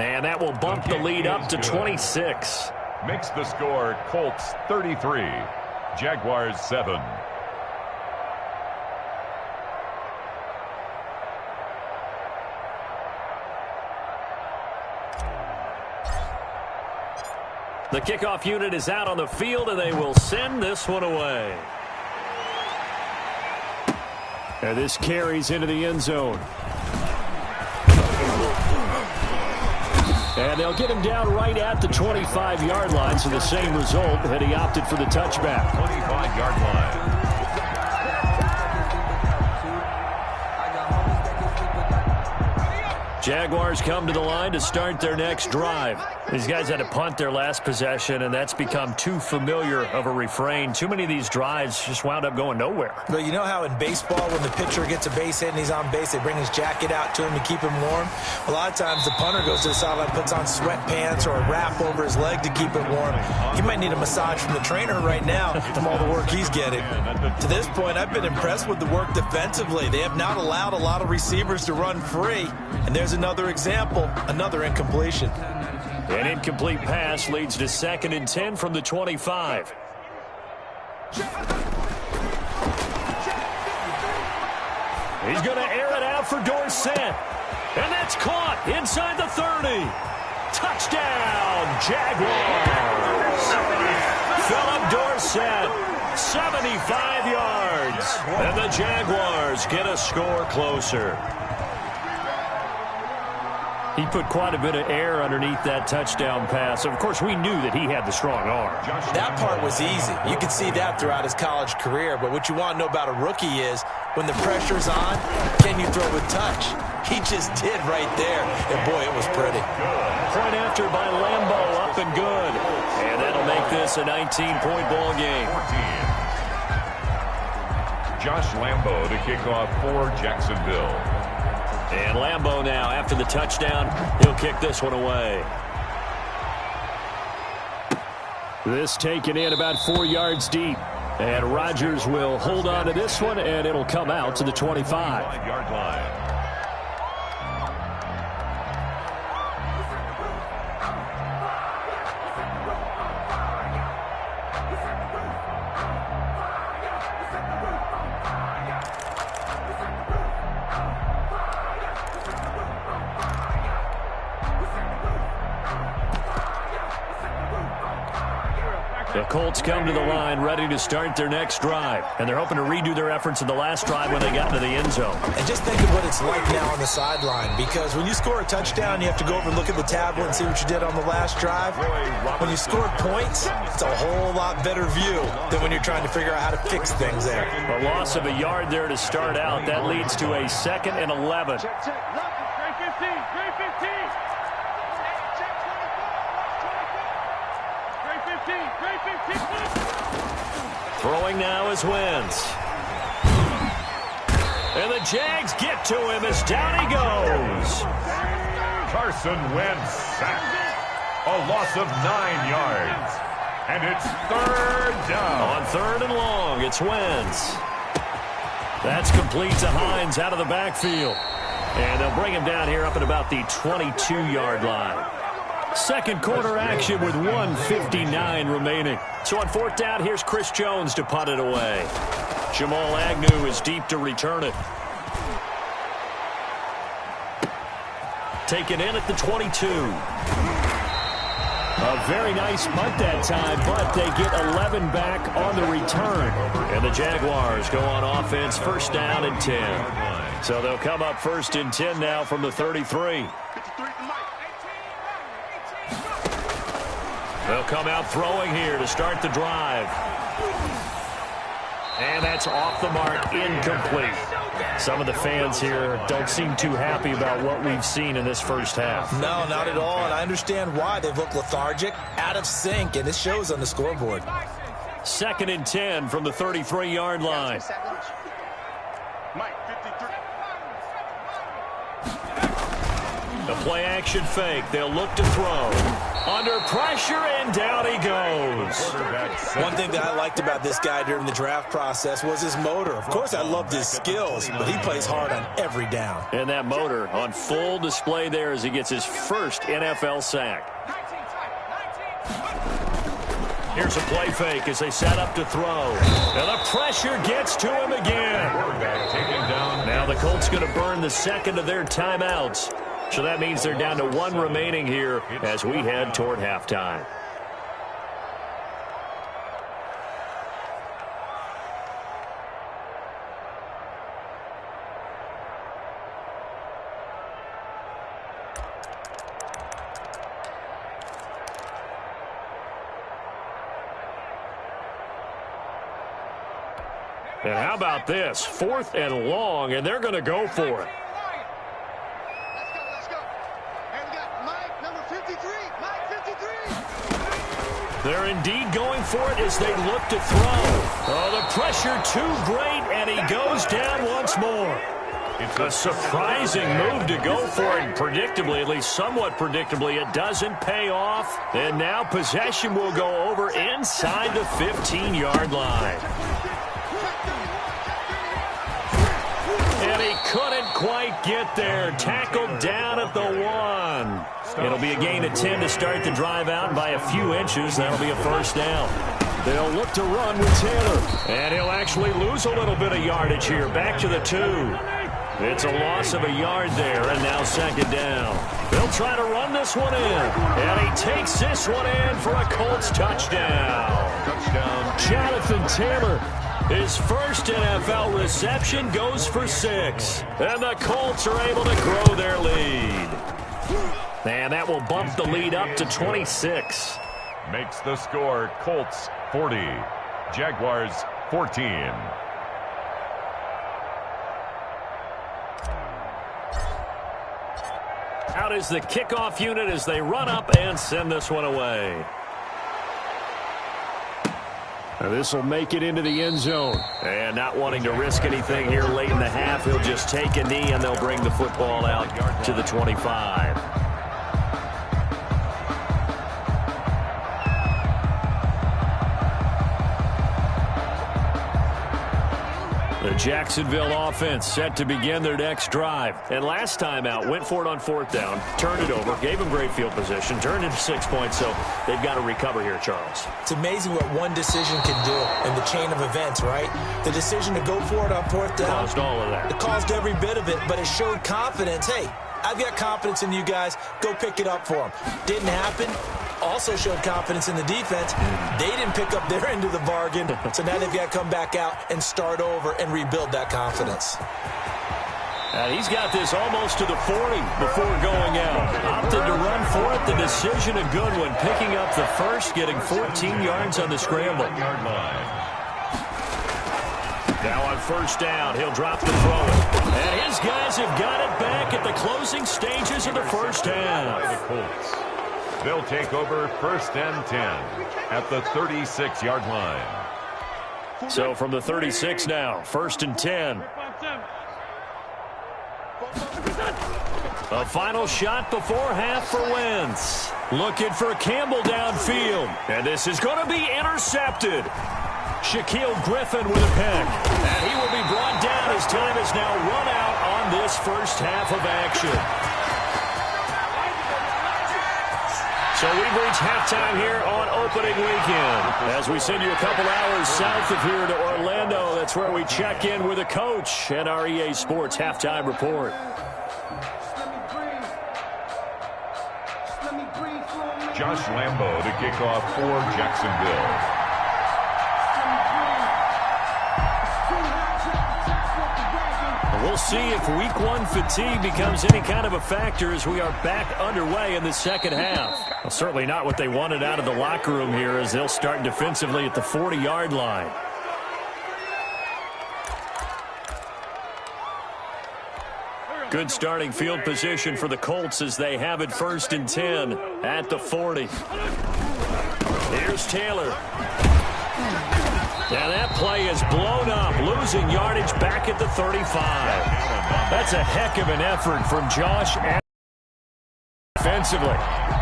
And that will bump the lead up to 26. Makes the score Colts 33, Jaguars 7. The kickoff unit is out on the field, and they will send this one away. And this carries into the end zone. And they'll get him down right at the 25-yard line, so the same result, and he opted for the touchback. 25-yard line. Jaguars come to the line to start their next drive. These guys had to punt their last possession, and that's become too familiar of a refrain. Too many of these drives just wound up going nowhere. But you know how in baseball, when the pitcher gets a base hit and he's on base, they bring his jacket out to him to keep him warm? A lot of times the punter goes to the sideline, puts on sweatpants or a wrap over his leg to keep it warm. He might need a massage from the trainer right now from all the work he's getting. To this point, I've been impressed with the work defensively. They have not allowed a lot of receivers to run free. And there's another example, another incompletion. An incomplete pass leads to 2nd and 10 from the 25. He's going to air it out for Dorsett. And that's caught inside the 30. Touchdown, Jaguars. Philip Dorsett, 75 yards. And the Jaguars get a score closer. He put quite a bit of air underneath that touchdown pass. Of course, we knew that he had the strong arm. That part was easy. You could see that throughout his college career. But what you want to know about a rookie is when the pressure's on, can you throw with touch? He just did right there. And, boy, it was pretty. Point after by Lambo, up and good. And that'll make this a 19-point ball game. 14. Josh Lambo to kick off for Jacksonville. And Lambo now, after the touchdown, he'll kick this one away. This taken in about 4 yards deep. And Rodgers will hold on to this one, and it'll come out to the 25. 25-yard line. The Colts come to the line ready to start their next drive. And they're hoping to redo their efforts in the last drive when they got into the end zone. And just think of what it's like now on the sideline. Because when you score a touchdown, you have to go over and look at the tablet and see what you did on the last drive. When you score points, it's a whole lot better view than when you're trying to figure out how to fix things there. A loss of a yard there to start out. That leads to a 2nd and 11. Throwing now is Wentz. And the Jags get to him as down he goes. Carson Wentz sacked. A loss of 9 yards. And it's 3rd down. On 3rd and long, it's Wentz. That's complete to Hines out of the backfield. And they'll bring him down here up at about the 22-yard line. Second quarter action with 1:59 remaining. So on 4th down, here's Chris Jones to punt it away. Jamal Agnew is deep to return it. Taken in at the 22. A very nice punt that time, but they get 11 back on the return. And the Jaguars go on offense, 1st down and 10. So they'll come up 1st and 10 now from the 33. They'll come out throwing here to start the drive. And that's off the mark, incomplete. Some of the fans here don't seem too happy about what we've seen in this first half. No, not at all, and I understand why. They've looked lethargic, out of sync, and it shows on the scoreboard. 2nd and 10 from the 33-yard line. The play action fake. They'll look to throw. Under pressure, and down he goes. One thing that I liked about this guy during the draft process was his motor. Of course, I loved his skills, but he plays hard on every down. And that motor on full display there as he gets his first NFL sack. Here's a play fake as they set up to throw. And the pressure gets to him again. Now the Colts going to burn the second of their timeouts. So that means they're down to one remaining here as we head toward halftime. And how about this? 4th and long, and they're going to go for it. They're indeed going for it as they look to throw. Oh, the pressure too great, and he goes down once more. It's a surprising move to go for it. Predictably, at least somewhat predictably, it doesn't pay off. And now possession will go over inside the 15-yard line. And he couldn't quite get there. Tackled down at the 1. It'll be a gain of 10 to start the drive out by a few inches. That'll be a first down. They'll look to run with Taylor. And he'll actually lose a little bit of yardage here. Back to the 2. It's a loss of a yard there, and now second down. They'll try to run this one in. And he takes this one in for a Colts touchdown. Jonathan Taylor, his first NFL reception, goes for 6. And the Colts are able to grow their lead. And that will bump the lead up to 26. Makes the score Colts 40, Jaguars 14. Out is the kickoff unit as they run up and send this one away. This will make it into the end zone. And not wanting to risk anything here late in the half, he'll just take a knee and they'll bring the football out to the 25. The Jacksonville offense set to begin their next drive. And last time out, went for it on 4th down, turned it over, gave them great field position, turned into 6 points, so they've got to recover here, Charles. It's amazing what one decision can do in the chain of events, right? The decision to go for it on 4th down. Caused all of that. It caused every bit of it, but it showed confidence. Hey, I've got confidence in you guys. Go pick it up for them. Didn't happen. Also showed confidence in the defense. They didn't pick up their end of the bargain, so now they've got to come back out and start over and rebuild that confidence. And he's got this almost to the 40 before going out. Opted to run for it. The decision a good one, picking up the first, getting 14 yards on the scramble. Now on first down, he'll drop the throw. And his guys have got it back at the closing stages of the first half. They'll take over 1st and 10 at the 36-yard line. So from the 36 now, 1st and 10. A final shot before half for Wentz. Looking for Campbell downfield. And this is going to be intercepted. Shaquill Griffin with a pick. And he will be brought down as time is now run out on this first half of action. So we've reached halftime here on opening weekend. As we send you a couple hours south of here to Orlando, that's where we check in with a coach and our EA Sports halftime report. Josh Lambo to kick off for Jacksonville. We'll see if week 1 fatigue becomes any kind of a factor as we are back underway in the second half. Well, certainly not what they wanted out of the locker room here as they'll start defensively at the 40-yard line. Good starting field position for the Colts as they have it 1st and 10 at the 40. Here's Taylor. And that play is blown up, losing yardage back at the 35. That's a heck of an effort from Josh defensively.